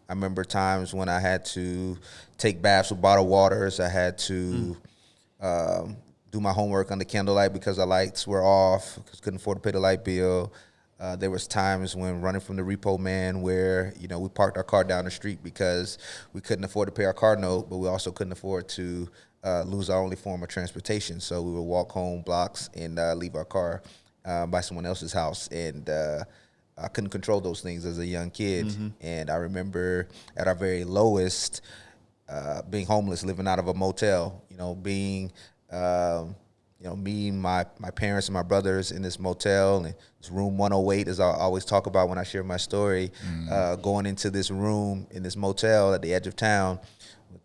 I remember times when I had to take baths with bottled waters. I had to do my homework under candlelight because the lights were off, because couldn't afford to pay the light bill. There was times when running from the repo man where, we parked our car down the street because we couldn't afford to pay our car note, but we also couldn't afford to lose our only form of transportation. So we would walk home blocks and leave our car by someone else's house. And I couldn't control those things as a young kid. Mm-hmm. And I remember at our very lowest, being homeless, living out of a motel, being me, my parents and my brothers in this motel, and it's room 108, as I always talk about when I share my story, going into this room in this motel at the edge of town, with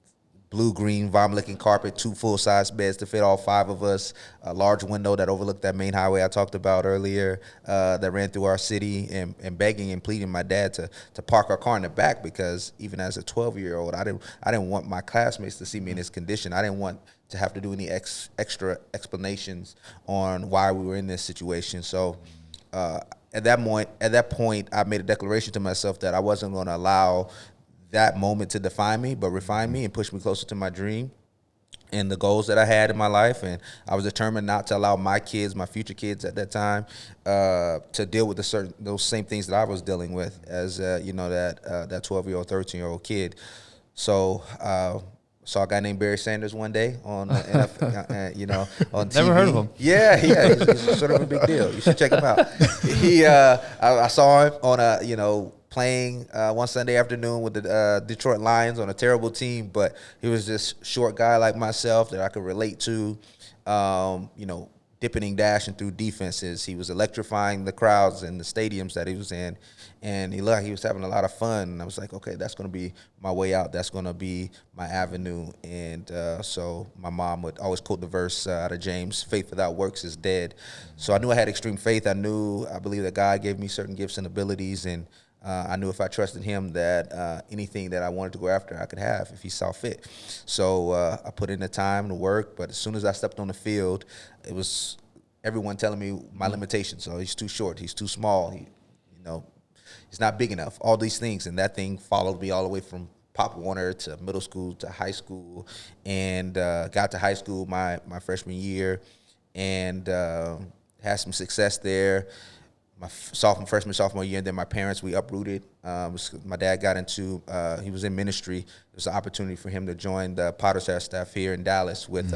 blue-green vomit-licking carpet, 2 full-size beds to fit all 5 of us, a large window that overlooked that main highway I talked about earlier, that ran through our city, and begging and pleading my dad to park our car in the back, because even as a 12-year-old, I didn't want my classmates to see me in this condition. I didn't want to have to do any extra explanations on why we were in this situation. So at that point, I made a declaration to myself that I wasn't going to allow that moment to define me, but refine me and push me closer to my dream and the goals that I had in my life. And I was determined not to allow my kids, my future kids at that time, to deal with those same things that I was dealing with as that 12-year-old, 13-year-old kid. So saw a guy named Barry Sanders one day on on TV. Never heard of him. Yeah, he's sort of a big deal. You should check him out. I saw him on playing one Sunday afternoon with the Detroit Lions on a terrible team, but he was this short guy like myself that I could relate to, dipping and dashing through defenses. He was electrifying the crowds in the stadiums that he was in, and he looked like he was having a lot of fun. And I was like, okay, that's going to be my way out. That's going to be my avenue. And so my mom would always quote the verse out of James, faith without works is dead. So I knew I had extreme faith. I believe that God gave me certain gifts and abilities, and I knew if I trusted him that anything that I wanted to go after, I could have if he saw fit. So I put in the time to work, but as soon as I stepped on the field, it was everyone telling me my limitations. So he's too short, he's too small, he's not big enough, all these things. And that thing followed me all the way from Pop Warner to middle school to high school, and got to high school my freshman year and had some success there. My freshman, sophomore year, and then my parents, we uprooted. My dad got into, he was in ministry. There was an opportunity for him to join the Potter's staff here in Dallas with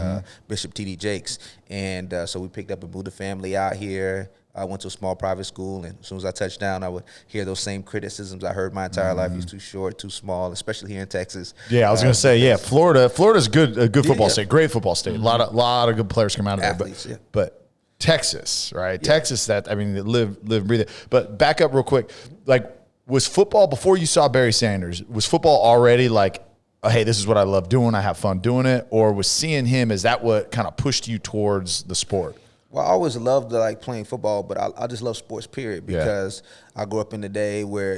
Bishop T.D. Jakes. And so we picked up and moved the family out here. I went to a small private school, and as soon as I touched down, I would hear those same criticisms I heard my entire life. He's too short, too small, especially here in Texas. Yeah, I was going to say, Florida's a good football state, great football state. A lot of good players come out of Athletes, there. But Texas, right? Yeah. Texas, live, breathe it. But back up real quick. Like, was football, before you saw Barry Sanders, was football already like, oh, hey, this is what I love doing, I have fun doing it? Or was seeing him, is that what kind of pushed you towards the sport? Well, I always loved playing football, but I just love sports, period, because I grew up in the day where,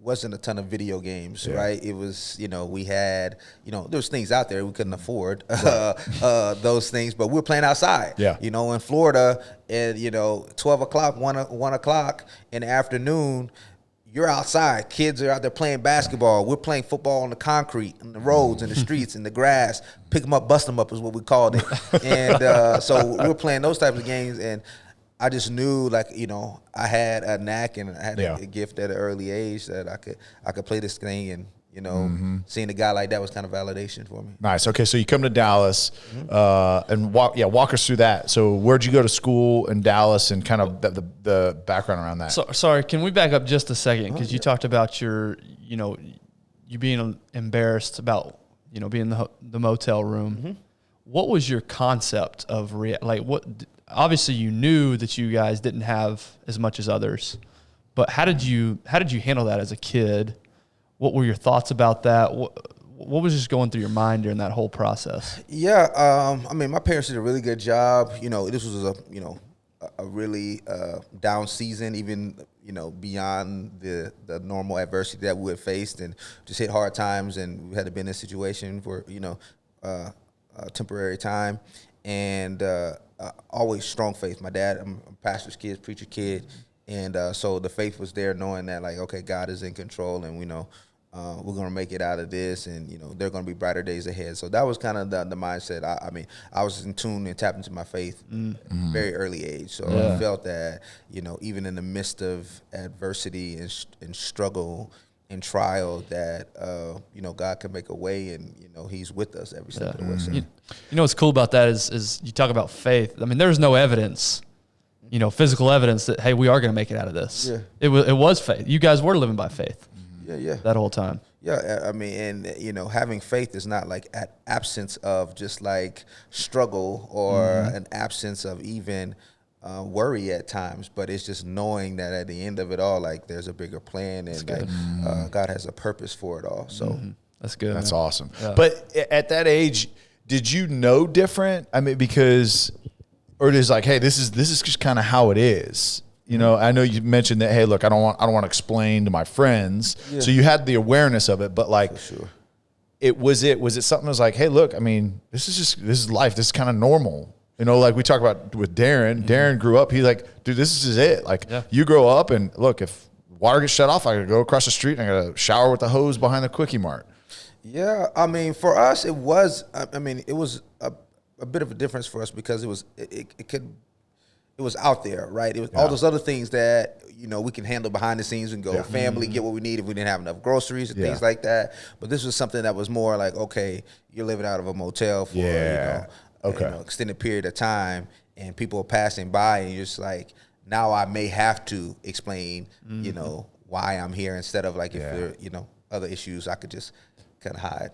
wasn't a ton of video games, right? It was, we had, there was things out there we couldn't afford, those things, but we were playing outside. Yeah. In Florida, and 12 o'clock, 1 o'clock in the afternoon, you're outside. Kids are out there playing basketball. We're playing football on the concrete, on the roads, in the streets, in the grass. Pick them up, bust them up is what we called it. And so we were playing those types of games, and I just knew, I had a knack and I had a gift at an early age that I could play this thing, and seeing a guy like that was kind of validation for me. Nice. Okay, so you come to Dallas, and walk us through that. So where'd you go to school in Dallas, and kind of the background around that? So, sorry, can we back up just a second, because you talked about you being embarrassed about being in the motel room. Mm-hmm. What was your concept of what? Obviously, you knew that you guys didn't have as much as others, but how did you handle that as a kid? What were your thoughts about that? What was just going through your mind during that whole process? Yeah, my parents did a really good job. This was a really down season, even beyond the normal adversity that we had faced, and just hit hard times, and we had to be in this situation for a temporary time, and always strong faith. My dad, I'm a pastor's kid, preacher kid, and so the faith was there, knowing that okay, God is in control, and we know We're gonna make it out of this, and there are gonna be brighter days ahead. So that was kind of the mindset. I mean, I was in tune and tapped into my faith very early age. So I felt that even in the midst of adversity and struggle and trial, that God can make a way, and He's with us every step of the way. So. You know what's cool about that is you talk about faith. I mean, there's no evidence, physical evidence that, hey, we are going to make it out of this. Yeah. It was faith. You guys were living by faith. Yeah. That whole time. Yeah, I mean, and having faith is not like an absence of just like struggle or an absence of even worry at times, but it's just knowing that at the end of it all, like there's a bigger plan, and that God has a purpose for it all. So that's good. That's man. awesome. Yeah. But at that age, did you know different? I mean, or it is like, hey, this is just kind of how it is. I know you mentioned that, hey, look, I don't want to explain to my friends. Yeah. So you had the awareness of it, but like, for sure. Was it something that was like, hey, look, I mean, this is life. This is kind of normal. Like we talk about with Darren. Darren grew up. He's like, dude, this is it. Like you grow up, and look, if water gets shut off, I gotta go across the street and I gotta shower with the hose behind the Quickie Mart. Yeah, I mean, for us, it was. I mean, it was a bit of a difference for us because it was out there, right? It was all those other things that, we can handle behind the scenes and go family, get what we need if we didn't have enough groceries and things like that. But this was something that was more like, okay, you're living out of a motel for, extended period of time, and people are passing by, and you're just like, now I may have to explain, why I'm here, instead of like if there, other issues I could just kind of hide.